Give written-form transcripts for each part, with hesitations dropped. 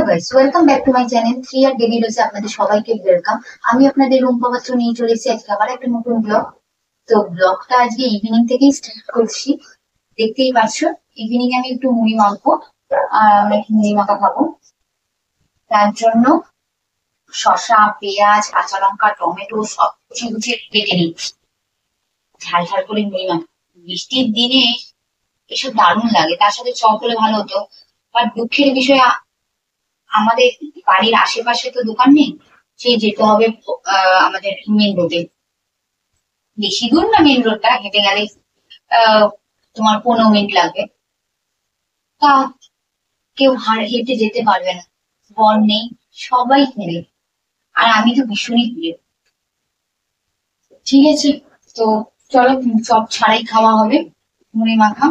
Guys, welcome back to my channel 3 আর daily রোজে আপনাদের সবাইকে ওয়েলকাম। আমি আপনাদের রুম্পা পাত্র নিয়ে চলে এসেছি আজকে আবার একটা নতুন ব্লগ। তো ব্লগটা আজকে ইভিনিং থেকেই স্টার্ট করছি। দেখতেই পাচ্ছ, ইভিনিং আমি একটু মুড়ি মাখবো আর আমি একটু মুড়ি মাখা খাবো। তার জন্য শসা, পেঁয়াজ, কাঁচা লঙ্কা, টমেটো সব কুচিয়ে কুচিয়ে কেটে নিচ্ছি। ঝাল ঝাল করে মুড়ি মাখা, বৃষ্টির দিনে এসব দারুণ লাগে। তার সাথে চপ হলে ভালো হতো, বাট দুঃখের বিষয় আমাদের বাড়ির আশেপাশে তো দোকান নেই, সেই যেতে হবে আমাদের মেন রোডে। বেশি দূর না, মেন রোডটা হেঁটে গেলে তোমার 15 মিনিট লাগবে। তা কেউ হেঁটে যেতে পারবে না, বর নেই, সবাই ফেলে। আর আমি তো ভীষণই প্রিয়। ঠিক আছে, তো চলো চপ ছাড়াই খাওয়া হবে মুড়ি মাখা।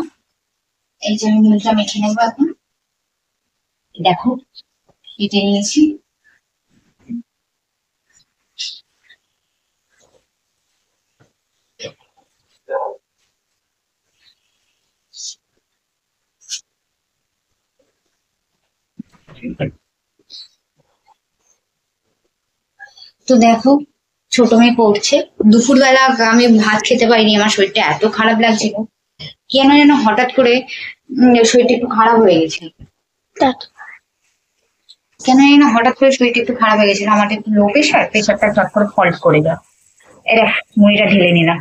এই যে আমি মুড়িটা মেখে নেবো এখন। দেখো কেটে নিয়েছি। তো দেখো, ছোট মেয়ে পড়ছে। দুপুরবেলা আমি ভাত খেতে পারিনি, আমার শরীরটা এত খারাপ লাগছিল, কেন যেন হঠাৎ করে শরীরটা একটু খারাপ হয়ে গেছিল। কেন যেন হঠাৎ করে শরীরটা একটু খারাপ হয়ে গেছিল। আমার একটু লো প্রেশার, প্রেশারটা চট করে ফল্ট করে দেয়। এটা মুড়িটা ঢেলে নিলাম।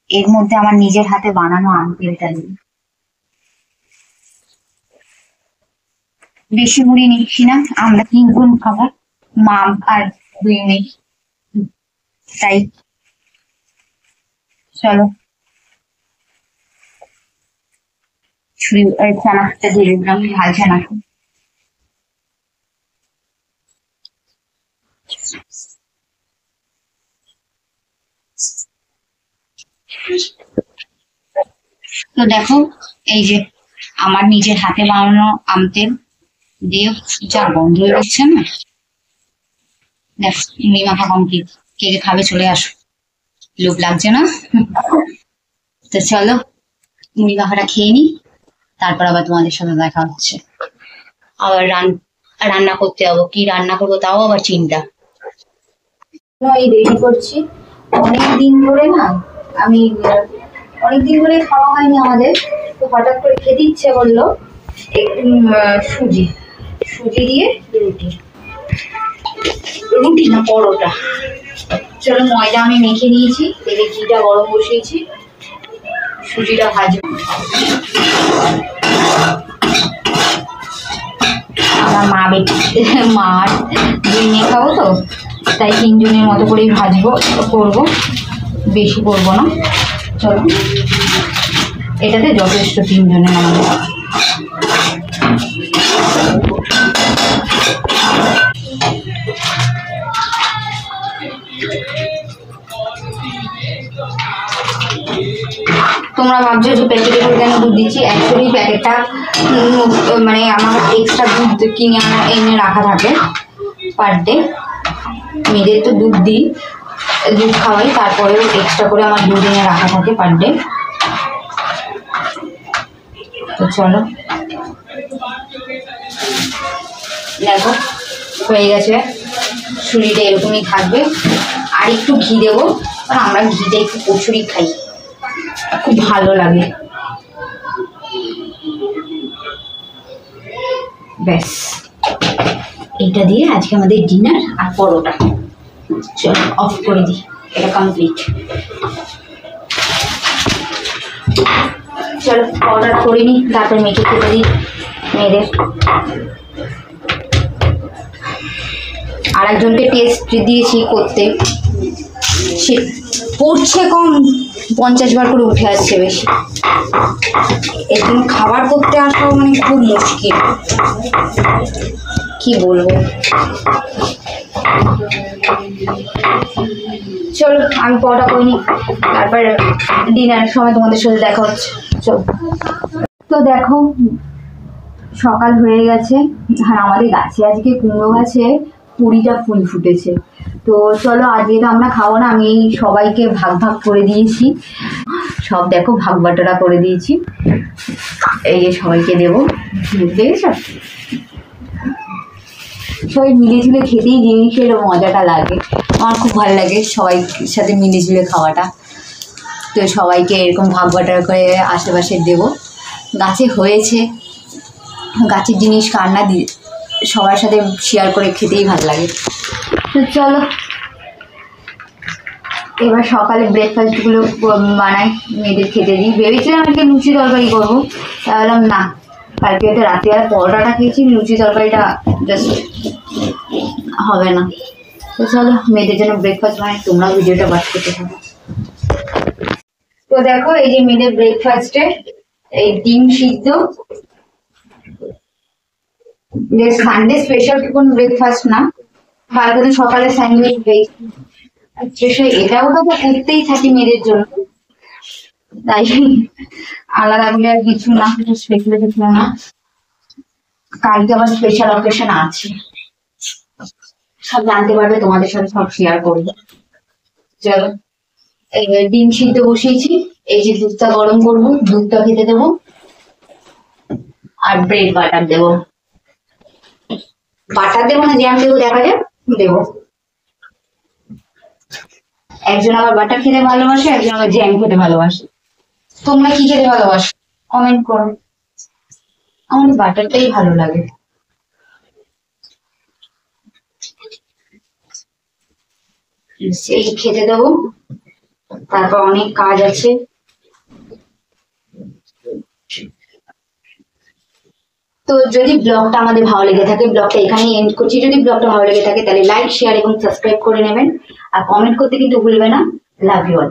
এর মধ্যে আমার নিজের হাতে বানানো আম তেলটা দিই। বেশি মুড়ি নিচ্ছি না, আমরা 3 জন খাবো, মা আর 2 মেয়ে, তাই চলো ছুরি চানাচুরটা দিয়ে দিলাম, ঝাল চানাচুর। তো দেখো, এই যে আমার নিজের হাতে বানানো আম তেল দিয়ে যা গন্ধ বেরোচ্ছে না, দেখ মুড়ি মাখা কমপ্লিট। কে কে খাবে চলে আসো, লোভ লাগছে না? তো চলো মুড়ি মাখাটা খেয়ে নি, তারপর আবার তোমাদের সাথে দেখা হচ্ছে। আবার রান্না করতে যাবো, কি রান্না করবো তাও আবার চিন্তা। এই রেডি করছি। অনেকদিন ধরে না, আমি অনেকদিন ধরে খাওয়া হয়নি আমাদের, তো হঠাৎ করে খেতে ইচ্ছে করলো। একটু সুজি সুজি দিয়ে রুটি, রুটি না পরোটা। চলো ময়দা আমি মেখে নিয়েছি, তেলে ঘিটা গরম বসিয়েছি, সুজিটা ভাজবো। আমার মা 2 মেয়ে খাবো তো, তাই 3 জনের মতো করেই ভাজবো, করবো, বেশি করবো না। চলো, এটাতে যথেষ্ট 3 জনের আমাদের। তোমরা ভাবছো যে প্যাকেটে করে কেন দুধ দিচ্ছি, অ্যাকচুয়ালি প্যাকেটটা মানে আমার এক্সট্রা দুধ কিনে এনে রাখা থাকে পার ডে। মেয়েদের তো দুধ দিই, দুধ খাওয়াই, তারপরেও এক্সট্রা করে আমার দুধ এনে রাখা থাকে পার ডে। তো চলো দেখো হয়ে গেছে, ছুরিটা এরকমই থাকবে। আর একটু ঘি দেবো, কারণ আমরা ঘিটা একটু প্রচুরই খাই, খুব ভালো লাগে। ব্যাস, এটা দিয়ে আজকে আমাদের ডিনার আর পরোটা। চলো অফ করে দিই, এটা কমপ্লিট। চলো অর্ডার করে নিই, তারপর মেখে খেতে দিই মেয়েদের। আর একজনকে টেস্ট দিয়েছি করতে, সে পড়ছে কম, 50 বার করে উঠে আসছে বেশি। এর জন্য খাবার করতে আসাও মানে খুব মুশকিল, কি বলবো। চলো আমি পড়া করে নিই, তারপর ডিনারের সময় তোমাদের সাথে দেখা হচ্ছে। চলো। তো দেখো সকাল হয়ে গেছে, আর আমাদের গাছে আজকে কুমড়ো গাছে 20টা ফুল ফুটেছে। তো চলো, আজকে তো আমরা খাবো না, আমি সবাইকে ভাগ ভাগ করে দিয়েছি। সব দেখো ভাগ বাটোয়ারা করে দিয়েছি, এই যে সবাইকে দেবো। দেখেছ, সবাই মিলে ঝুলে খেতেই জিনিসের মজাটা লাগে, আমার খুব ভালো লাগে সবাই সাথে মিলে ঝুলে খাওয়াটা। তো সবাইকে এরকম ভাগ বাটোয়ারা করে আশেপাশে দেবো। গাছে হয়েছে, গাছের জিনিস কান্না দিয়ে সবার সাথে শেয়ার করে খেতেই ভালো লাগে। তো চলো এবার সকালে ব্রেকফাস্টগুলো বানাই, মেয়েদের খেতে দিই। ভেবেছিলাম আজকে লুচি তরকারি করবো, তাহলাম না, কালকে হয়তো রাত্রিবেলা পরোটাটা খেয়েছি, লুচি তরকারিটা জাস্ট হবে না। তো চলো মেয়েদের জন্য ব্রেকফাস্ট বানাই, তোমরা ভিডিওটা ওয়াচ করতে থাকো। তো দেখো এই যে মেয়েদের ব্রেকফাস্টে এই ডিম সিদ্ধ, সানডে স্পেশাল কোনো ব্রেকফাস্ট না, কালকে তো সকালে স্যান্ডউইচ স্পেশাল, এটাও তো করতেই থাকি মেয়েদের জন্য, তাই আলাদা করে আর কিছু না, স্পেশাল কিছু না। কালকে আবার স্পেশাল অকেশন আছে, সব জানতে পারবে, তোমাদের সাথে সব শেয়ার করবো। চলো ডিম সিদ্ধ বসিয়েছি, এই যে দুধটা গরম করবো, দুধটা খেতে দেবো, আর ব্রেড বাটার দেবো। বাটার দেবো না জ্যাম দেবো, দেখা যাক দেবো। একজন আবার বাটার খেতে ভালোবাসে, একজন আবার জ্যাম খেতে ভালোবাসে। তোমরা কি খেতে ভালোবাসো কমেন্ট করো, আমার বাটারটাই ভালো লাগে। সেই খেতে দেবো, তারপর অনেক কাজ আছে। তো যদি ব্লগটা আমাদের ভালো লেগে থাকে, ব্লগটা এখানেই এন্ড করছি। যদি ব্লগটা ভালো লেগে থাকে তাহলে লাইক, শেয়ার এবং সাবস্ক্রাইব করে নেবেন, আর কমেন্ট করতে কিন্তু ভুলবে না। Love you all.